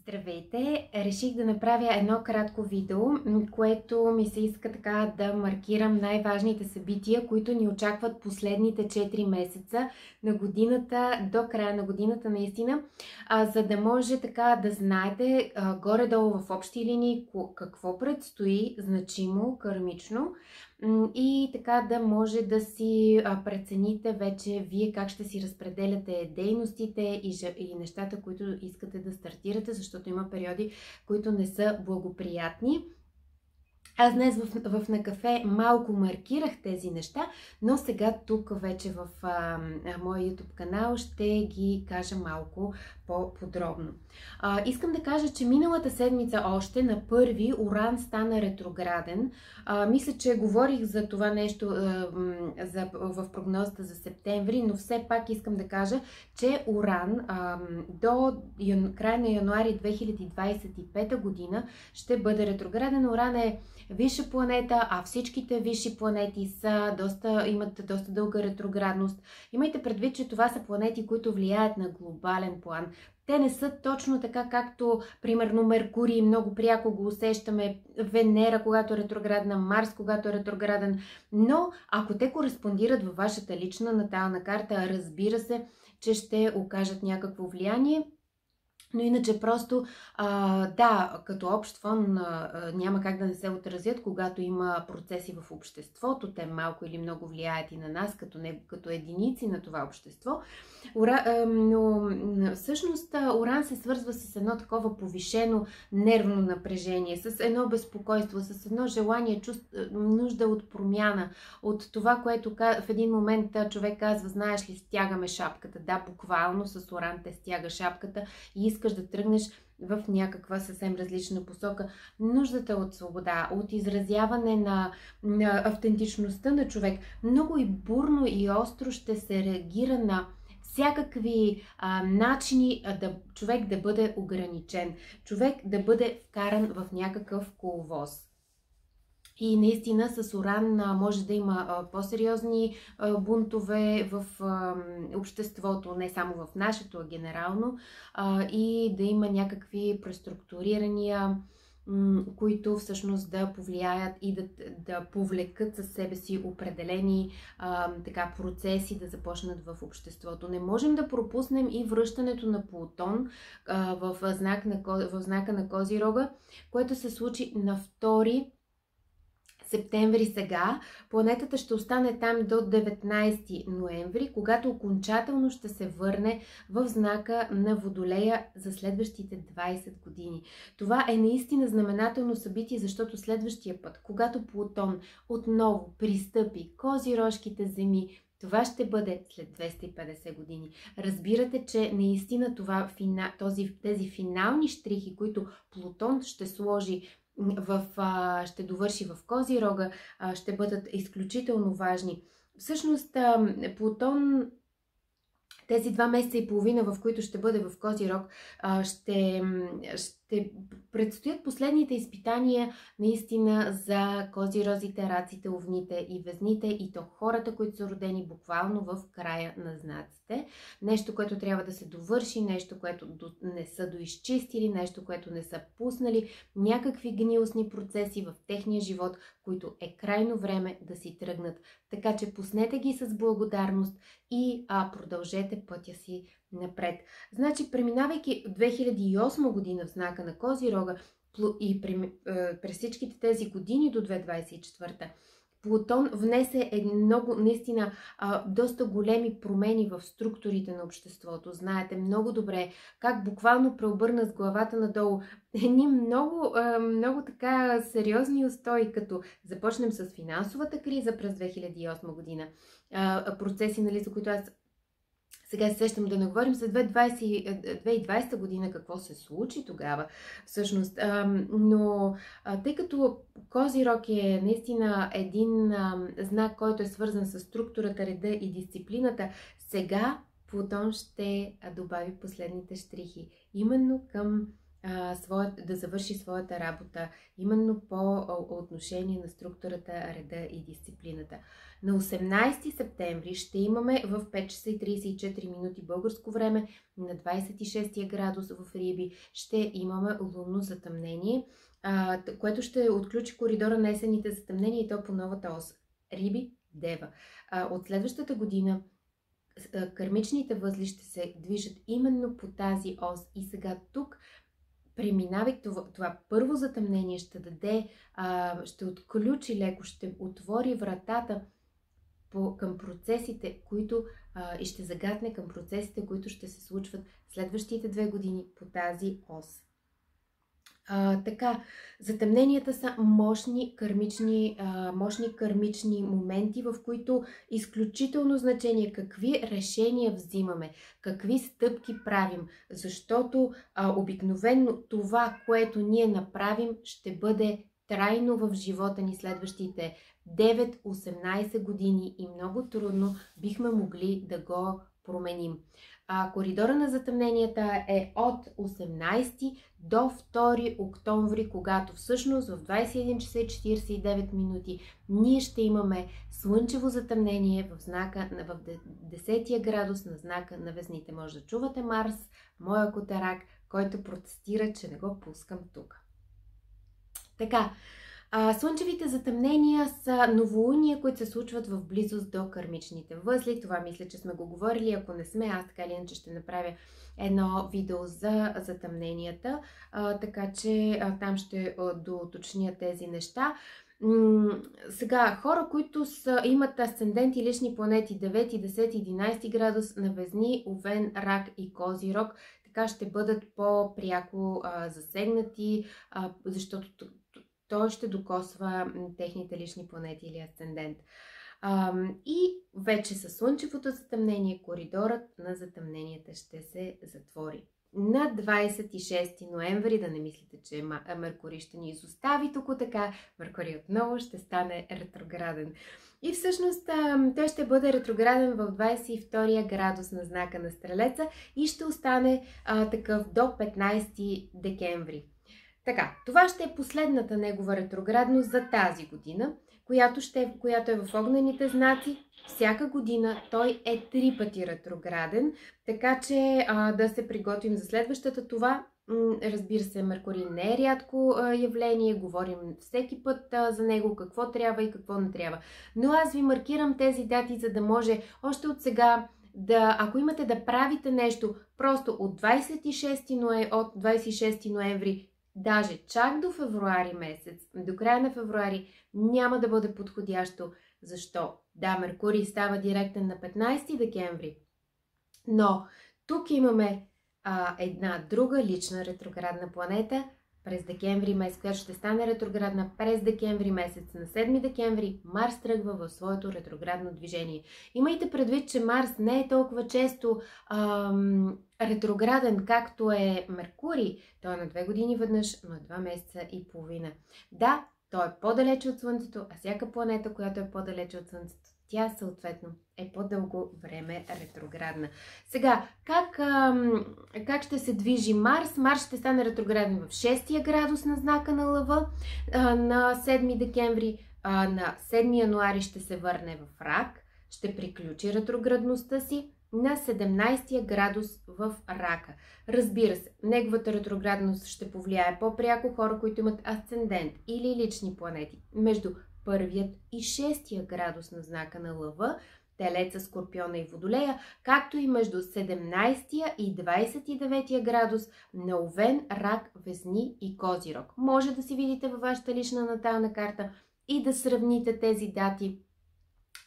Здравейте! Реших да направя едно кратко видео, което ми се иска така да маркирам най-важните събития, които ни очакват последните 4 месеца на годината, до края на годината наистина, за да може така да знаете горе-долу в общи линии какво предстои значимо, кармично и така да може да си прецените вече вие как ще си разпределяте дейностите и нещата, които искате да стартирате, защото има периоди, които не са благоприятни. Аз днес в На кафе малко маркирах тези неща, но сега тук вече в моя YouTube канал ще ги кажа малко по-подробно. Искам да кажа, че миналата седмица още на 1-ви Уран стана ретрограден. Мисля, че говорих за това нещо в прогнозата за септември, но все пак искам да кажа, че Уран до края на януари 2025 година ще бъде ретрограден. Уран е висша планета, а всичките висши планети имат доста дълга ретроградност. Имайте предвид, че това са планети, които влияят на глобален план. Те не са точно така, както, примерно, Меркурий, много пряко го усещаме, Венера, когато е ретроградна, Марс, когато е ретрограден, но ако те кореспондират във вашата лична натална карта, разбира се, че ще окажат някакво влияние. Но иначе просто, да, като общ фон няма как да не се отразят, когато има процеси в обществото. Те малко или много влияят и на нас, като единици на това общество. Но всъщност Уран се свързва с едно такова повишено нервно напрежение, с едно безпокойство, с едно желание, нужда от промяна, от това, което в един момент човек казва, знаеш ли, стягаме шапката. Да, буквално с Уран те стяга шапката и искаш да тръгнеш в някаква съвсем различна посока. Нуждата от свобода, от изразяване на автентичността на човек. Много и бурно и остро ще се реагира на всякакви начини човек да бъде ограничен, човек да бъде вкаран в някакъв коловоз. И наистина с Уран може да има по-сериозни бунтове в обществото, не само в нашето, а генерално, и да има някакви преструктурирания, които всъщност да повлияят и да повлекат със себе си определени процеси да започнат в обществото. Не можем да пропуснем и връщането на Плутон в знака на Козирога, което се случи на 2 септември сега. Планетата ще остане там до 19 ноември, когато окончателно ще се върне в знака на Водолея за следващите 20 години. Това е наистина знаменателно събитие, защото следващия път, когато Плутон отново пристъпи Козирожките земи, това ще бъде след 250 години. Разбирате, че наистина тези финални щрихи, които Плутон ще сложи ще довърши в Козирога, ще бъдат изключително важни. Всъщност, Плутон тези 2 месеца и половина, в които ще бъде в Козирог, ще предстоят последните изпитания наистина за козирозите, раците, овните и везните, и то хората, които са родени буквално в края на знаците. Нещо, което трябва да се довърши, нещо, което не са доизчистили, нещо, което не са пуснали, някакви гнилостни процеси в техния живот, които е крайно време да си тръгнат. Така че пуснете ги с благодарност и продължете пътя си напред. Значи, преминавайки 2008 година в знака на Козирога и през всичките тези години до 2024, Плутон внесе наистина доста големи промени в структурите на обществото. Знаете много добре как буквално преобърна с главата надолу едни много така сериозни устои, като започнем с финансовата криза през 2008 година. Процеси, нали, за които аз сега се сещам да не говорим за 2020 година, какво се случи тогава всъщност. Но тъй като Козирог е наистина един знак, който е свързан с структурата, реда и дисциплината, сега Плутон ще добави последните щрихи именно към да завърши своята работа именно по отношение на структурата, реда и дисциплината. На 18 септември ще имаме в 5 часа и 34 минути българско време, на 26 градус в Риби ще имаме лунно затъмнение, което ще отключи коридора на есенните затъмнения и то по новата ос Риби Дева. От следващата година кармичните възли ще се движат именно по тази ос и сега тук, преминавайки това първо затъмнение, ще отключи леко, ще отвори вратата към процесите, и ще загатне към процесите, които ще се случват следващите 2 години по тази ос. Така, затъмненията са мощни кармични моменти, в които изключително значение какви решения взимаме, какви стъпки правим, защото обикновено това, което ние направим, ще бъде трайно в живота ни следващите 9-18 години и много трудно бихме могли да го променим. Коридора на затъмненията е от 18 до 2 октомври, когато всъщност в 21 часа и 49 минути ние ще имаме слънчево затъмнение в 10 градус на знака на Везните. Може да чувате Марс, моя котарак, който протестира, че не го пускам тук. Така, слънчевите затъмнения са новолуния, които се случват в близост до кармичните възли. Това мисля, че сме го говорили. Ако не сме, аз така или иначе ще направя едно видео за затъмненията, така че там ще доуточня тези неща. Сега, хора, които имат асцендент и лични планети 9, 10, 11 градус на Везни, Овен, Рак и Козирог, така ще бъдат по-пряко засегнати, защото той ще докосва техните лични планети или асцендент. И вече със слънчевото затъмнение коридорът на затъмненията ще се затвори. На 26 ноември, да не мислите, че Меркурий ще ни изостави тук така, Меркурий отново ще стане ретрограден. И всъщност той ще бъде ретрограден в 22 градус на знака на Стрелеца и ще остане такъв до 15 декември. Така, това ще е последната негова ретроградност за тази година, която е в огнените знаци. Всяка година той е 3 пъти ретрограден, така че да се приготвим за следващата. Това, разбира се, Меркурий не е рядко явление, говорим всеки път за него, какво трябва и какво не трябва. Но аз ви маркирам тези дати, за да може още от сега ако имате да правите нещо, просто от 26 ноември, даже чак до февруари месец, до края на февруари няма да бъде подходящо. Защо? Да, Меркурий става директен на 15 декември, но тук имаме една друга лична ретроградна планета през декември месец, която ще стане ретроградна през декември месец. На 7 декември Марс тръгва в своето ретроградно движение. Имайте предвид, че Марс не е толкова често ретрограден, както е Меркурий. Той е на 2 години веднъж, но 2 месеца и половина. Да, той е по-далече от Слънцето, а всяка планета, която е по-далече от Слънцето, тя съответно е по-дълго време ретроградна. Сега, как ще се движи Марс? Марс ще стане ретрограден в 6 градус на знака на Лъва на 7 декември. На 7 януари ще се върне в Рак, ще приключи ретроградността си на 17 градус в Рака. Разбира се, неговата ретроградност ще повлияе по-пряко хора, които имат асцендент или лични планети между първият и 6 градус на знака на Лъва, Телеца, Скорпиона и Водолея, както и между 17 и 29 градус на Овен, Рак, Везни и Козирог. Може да си видите във вашата лична натална карта и да сравните тези дати,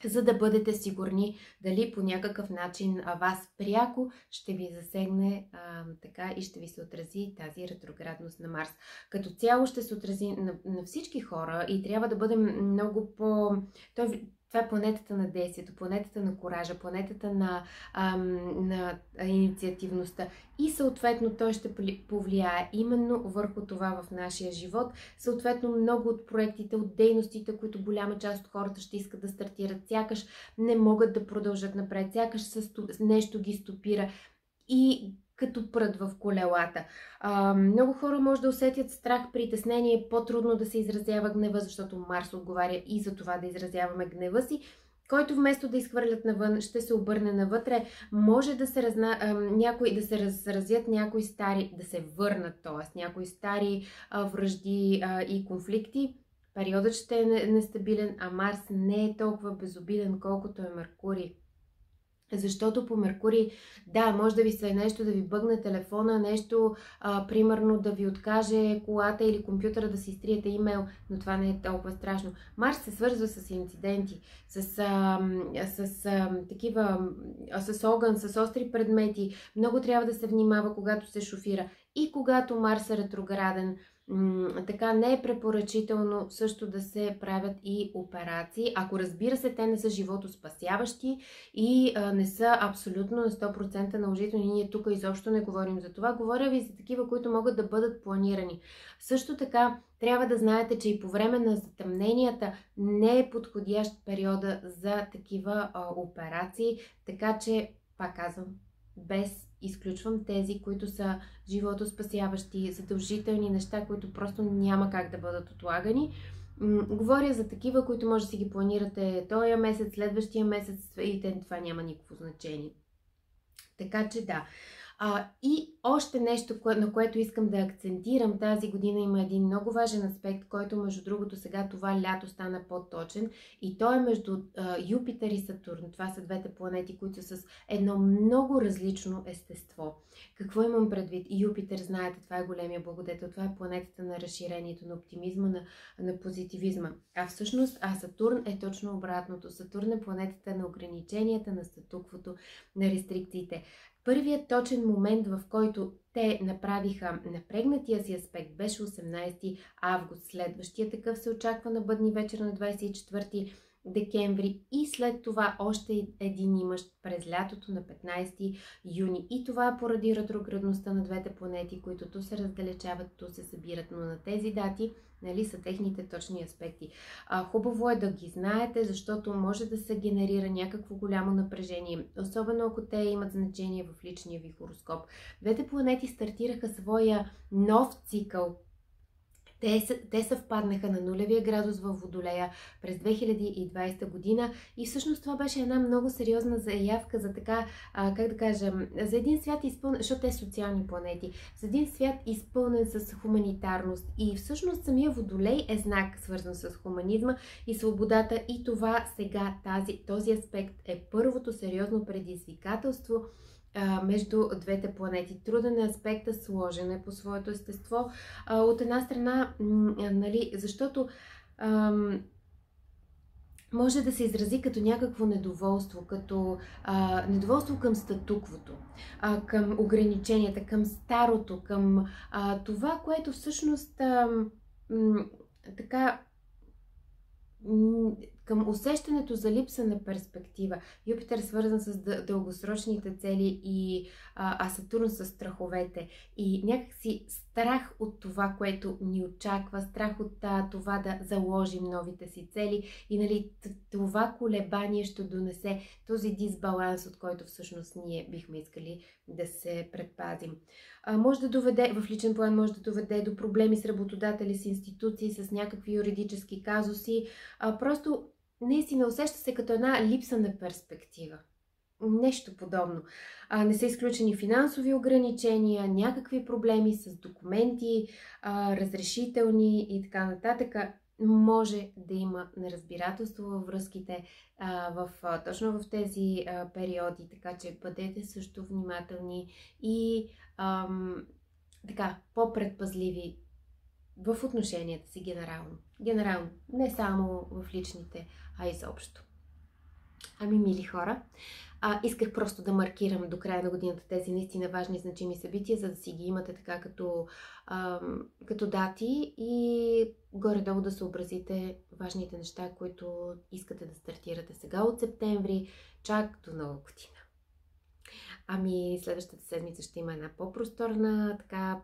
за да бъдете сигурни дали по някакъв начин вас пряко ще ви засегне така и ще ви се отрази тази ретроградност на Марс. Като цяло ще се отрази на всички хора и трябва да бъдем много Това е планетата на действието, планетата на коража, планетата на инициативността и съответно той ще повлияе именно върху това в нашия живот. Съответно много от проектите, от дейностите, които голяма част от хората ще искат да стартират, сякаш не могат да продължат напред, сякаш нещо ги стопира. И като прът в колелата. Много хора може да усетят страх, притеснение, по-трудно да се изразява гнева, защото Марс отговаря и за това да изразяваме гнева си, който вместо да изхвърлят навън, ще се обърне навътре. Може да се да се разразят някои стари, да се върнат, т.е. някои стари вражди и конфликти. Периодът ще е нестабилен, а Марс не е толкова безобиден, колкото е Меркурий. Защото по Меркурий, да, може да ви се нещо, да ви бъгне телефона, нещо, примерно да ви откаже колата или компютъра, да си изтриете имейл, но това не е толкова страшно. Марс се свързва с инциденти, с огън, с остри предмети. Много трябва да се внимава, когато се шофира. И когато Марс е ретрограден, така не е препоръчително също да се правят и операции, ако разбира се те не са животоспасяващи и не са абсолютно на 100% наложителни. Ние тук изобщо не говорим за това. Говоря ви за такива, които могат да бъдат планирани. Също така трябва да знаете, че и по време на затъмненията не е подходящ периода за такива операции, така че, пак казвам, без изключвам тези, които са животоспасяващи, задължителни неща, които просто няма как да бъдат отлагани. Говоря за такива, които може да си ги планирате този месец, следващия месец и това няма никакво значение. Така че да. И още нещо, на което искам да акцентирам, тази година има един много важен аспект, който между другото сега това лято стана по-точен и то е между Юпитер и Сатурн. Това са двете планети, които са с едно много различно естество. Какво имам предвид? Юпитер, знаете, това е големия благодетел, това е планетата на разширението, на оптимизма, на позитивизма. А Сатурн е точно обратното. Сатурн е планетата на ограниченията, на статуквото, на рестрикциите. Първият точен момент, в който те направиха напрегнатия си аспект, беше 18 август. Следващия такъв се очаква на бъдни вечер на 24 декември и след това още един имащ през лятото на 15 юни. И това поради ретроградността на двете планети, които ту се раздалечават, ту се събират, но на тези дати са техните точни аспекти. Хубаво е да ги знаете, защото може да се генерира някакво голямо напрежение, особено ако те имат значение в личния ви хороскоп. Двете планети стартираха своя нов цикъл. Те съвпаднаха на нулевия градус във Водолея през 2020 година и всъщност това беше една много сериозна заявка за така, за един свят изпълнен, защото те са социални планети, за един свят изпълнен с хуманитарност и всъщност самия Водолей е знак свързан с хуманизма и свободата и това сега, този аспект е първото сериозно предизвикателство между двете планети. Труден е аспекта, сложен е по своето естество. От една страна, защото може да се изрази като някакво недоволство, като недоволство към статуквото, към ограниченията, към старото, към това, което всъщност към усещането за липса на перспектива. Юпитер е свързан с дългосрочните цели а Сатурн с страховете. И някакси страх от това, което ни очаква, страх от това да заложим новите си цели и това колебание ще донесе този дисбаланс, от който всъщност ние бихме искали да се предпазим. Може да доведе, в личен план може да доведе до проблеми с работодатели, с институции, с някакви юридически казуси. Просто наистина усеща се като една липса на перспектива. Нещо подобно. Не са изключени финансови ограничения, някакви проблеми с документи, разрешителни и така нататък. Може да има неразбирателство във връзките точно в тези периоди, така че бъдете също внимателни и по-предпазливи в отношенията си генерално. Генерално, не само в личните, а изобщо. Мили хора, исках просто да маркирам до края на годината тези наистина важни, значими събития, за да си ги имате така като дати и горе-долу да съобразите важните неща, които искате да стартирате сега от септември, чак до Нова година. Следващата седмица ще има една по-просторна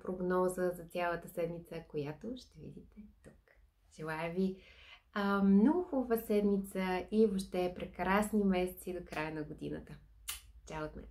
прогноза за цялата седмица, която ще видите тук. Желая ви много хубава седмица и въобще прекрасни месеци до края на годината. Чао от мен!